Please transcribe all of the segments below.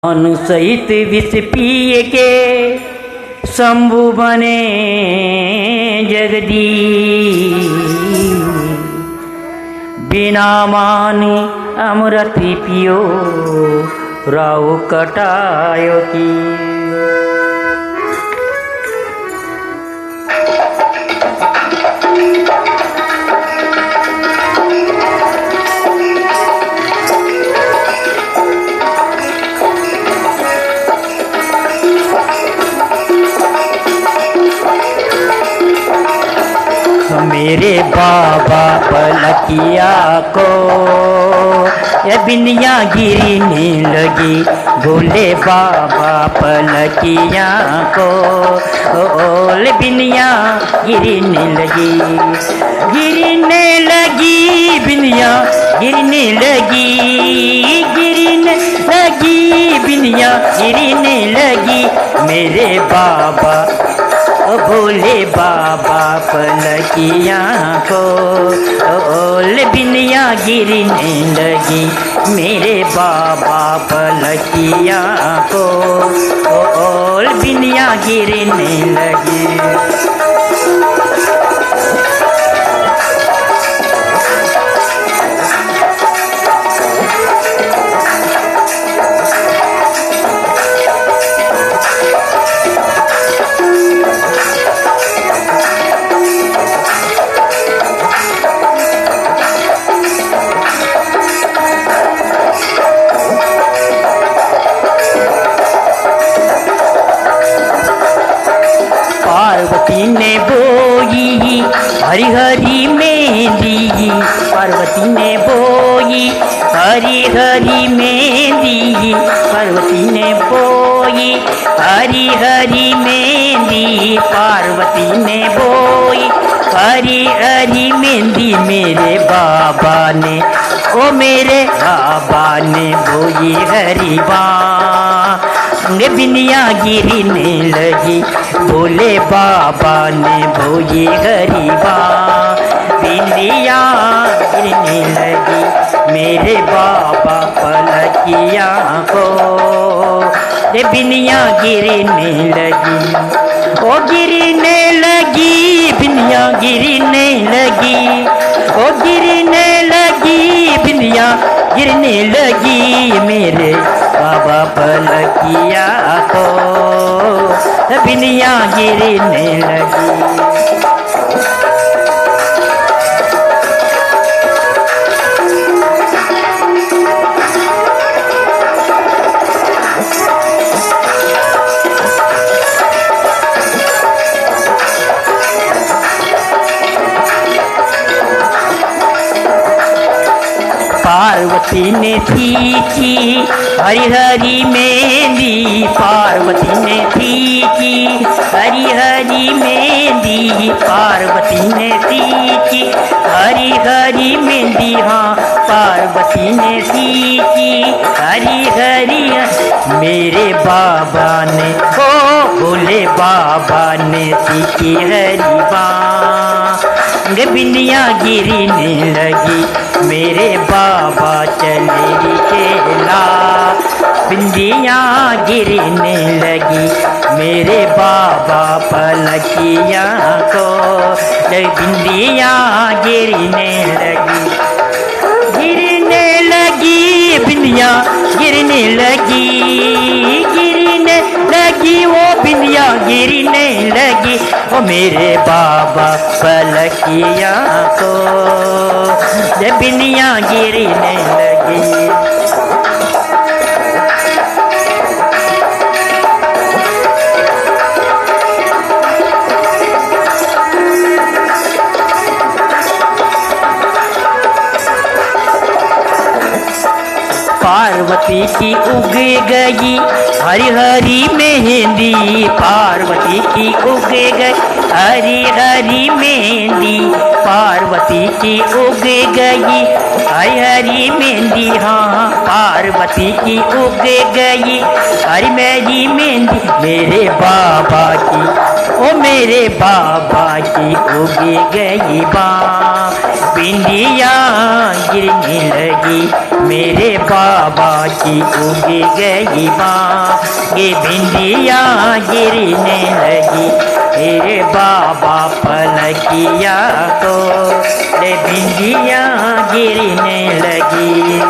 अनु सहित विष पिए के शंभु बने जगदीश। बिना मानी अमृत पियो राहु कटायो की। मेरे बाबा पलकिया को ये बिनिया गिरने लगी। भोले बाबा पलकिया को ओले बिनिया गिरने लगी। गिरने लगी बिनिया गिरने लगी। गिरने लगी बिनिया गिरने लगी। मेरे बाबा भोले बाबा पलकिया को ओले बिनिया गिरने लगी। मेरे बाबा पलकिया को ओले बिनिया गिरने लगी। पार्वती ने बोई हरी हरी मेहंदी। पार्वती ने बोई हरी हरी मेहंदी। पार्वती ने बोई हरी हरी मेहंदी। पार्वती ने बोई हरी हरी मेहंदी। मेरे बाबा ने ओ मेरे बाबा ने बोई हरी बाँ बिनिया गिरने लगी। भोले बाबा ने बोई गरीबा बिनिया गिरने लगी। मेरे बाबा पलकिया को रे बिनिया गिरने लगी। ओ गिरने लगी बिनिया गिरने लगी। ओ गिरने लगी बिनिया गिरने लगी। मेरे बाबा पलकिया को बिनिया गिरने लगी। पार्वती ने खींची हरी हरी मेहंदी। पार्वती ने खींची हरी हरी मेहंदी। पार्वती ने खींची हरी हरी मेहंदी। हाँ पार्वती ने खींची हरी हरी। मेरे बाबा ने ओ भोले बाबा ने खींची हरी बाँ बिनिया गिरने लगी। मेरे बाबा चले चला बिंदिया गिरने लगी। मेरे बाबा पलकिया को बिंदिया गिरने लगी। गिरने लगी बिंदिया गिरने लगी। गिरने लगी वो बिंदिया गिरने लगी। ओ मेरे बाबा पलकिया को बिनिया गिरने लगी। पार्वती की उग गई हरी हरी मेहंदी। पार्वती की उग गई हरी हरी मेहंदी। पार्वती की उग गई हरी हरी मेहंदी। हाँ पार्वती की उग गई हरी मेरी मेहंदी। मेरे बाबा की ओ मेरे बाबा की उगी गई बाँ, बिंदिया गिरने लगी। मेरे बाबा की उगी गई बाँ, ये बिंदिया गिरने लगी। मेरे बाबा पलकिया को ले बिंदिया गिरने लगी।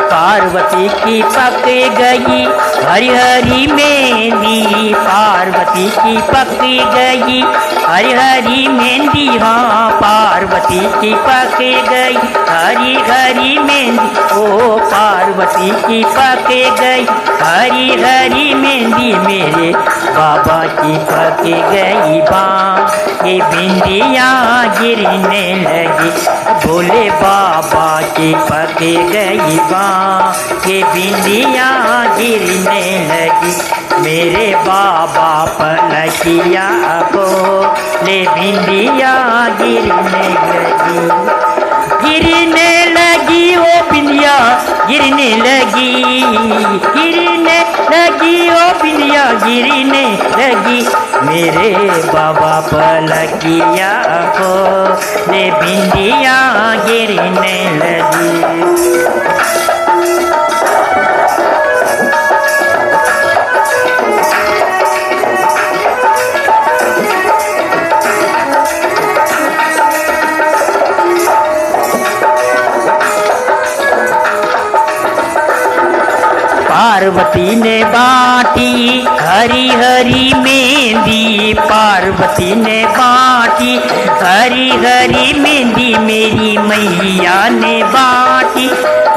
पार्वती की पक गई हरी हरी मेहंदी, पार्वती की पक गई हरी हरी मेहंदी। हाँ पार्वती की पक गई हरी हरी मेहंदी, ओ पार्वती की पक गई हरी हरी मेहंदी। मेरे बाबा की पक गई बाँ, ये बिंदिया गिरने लगी। भोले बाबा की पक गई बाँ, ये बिंदिया गिरने लगी। मेरे बाबा पलकिया को ले बिंदिया गिरने लगी। गिरने लगी ओ बिंदिया गिरने लगी, गिरने लगी ओ बिंदिया गिरने लगी। मेरे बाबा पलकिया को ले बिंदिया गिरने लगी। पार्वती ने बाटी हरी हरी मेहंदी, पार्वती ने बाटी हरी हरी मेहंदी। मेरी मैया ने बाटी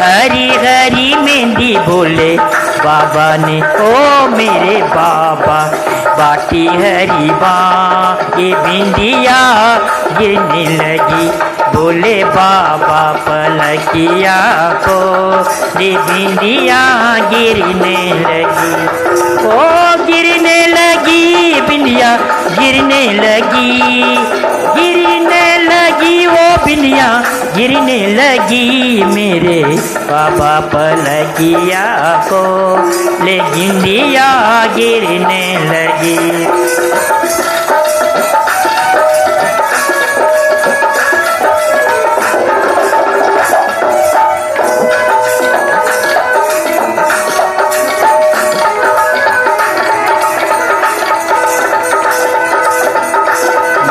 हरी हरी मेहंदी। बोले बाबा ने ओ मेरे बाबा बाटी हरी बाँ, ये बिंदिया गिरने लगी। बोले बाबा पलकिया को ये बिंदिया गिरने लगी। ओ गिरने लगी बिंदिया गिरने लगी, गिरने लगी वो बिंदिया गिरने लगी। मेरे बाबा पलकिया को ले बिंदिया गिरने लगी।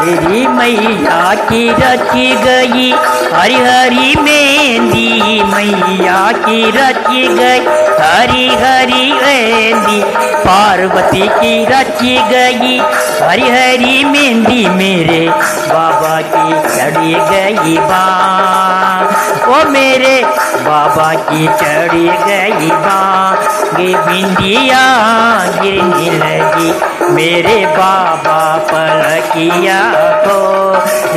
मेरी मैया की रची गई हरी हरी मेहंदी, मैया की रची गई हरी हरी मेहंदी। पार्वती की रची गई हरी हरी मेहंदी। मेरे बाबा की चढ़ी गई बाँ, ओ मेरे बाबा की चढ़ी गई बाँ, ये बिंदिया गिरने लगी। मेरे बाबा पलकिया को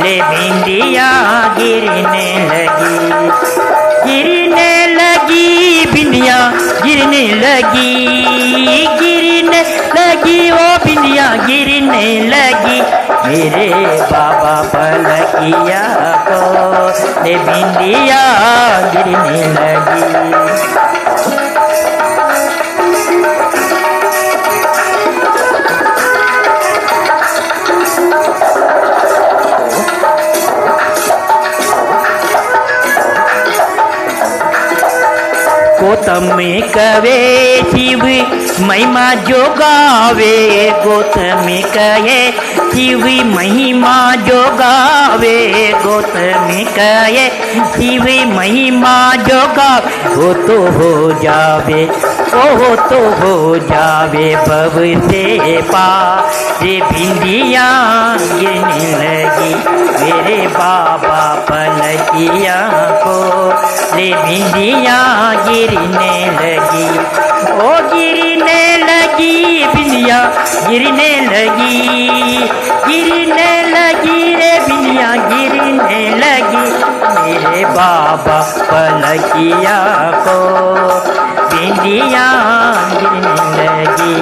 ले बिंदिया गिरने लगी। गिरने लगी बिंदिया गिरने लगी, गिरने लगी ओ बिंदिया गिरने लगी। मेरे बाबा पलकिया को ले बिंदिया गिरने लगी। गौतम में कवे शिव महिमा जो गावे, गौतम में कहे शिव महिमा जो गावे, गौतम में कहे शिव महिमा जो गावे। वो तो हो जावे, ओ तो हो जावे भव से पार। ये बिंदिया गिरने लगी मेरे बाबा पलकिया को, ये बिंदिया गिरने लगी। ओ गिरने लगी बिंदिया गिरने लगी, गिरने लगी रे बिंदिया गिरने लगी। मेरे बाबा पलकिया को बिंदिया गिरने लगी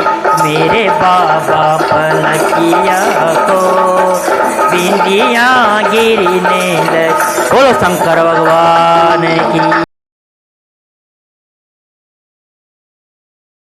मेरे बाबा पलकिया को बिंदिया गिरने लगी। बोलो शंकर भगवान की।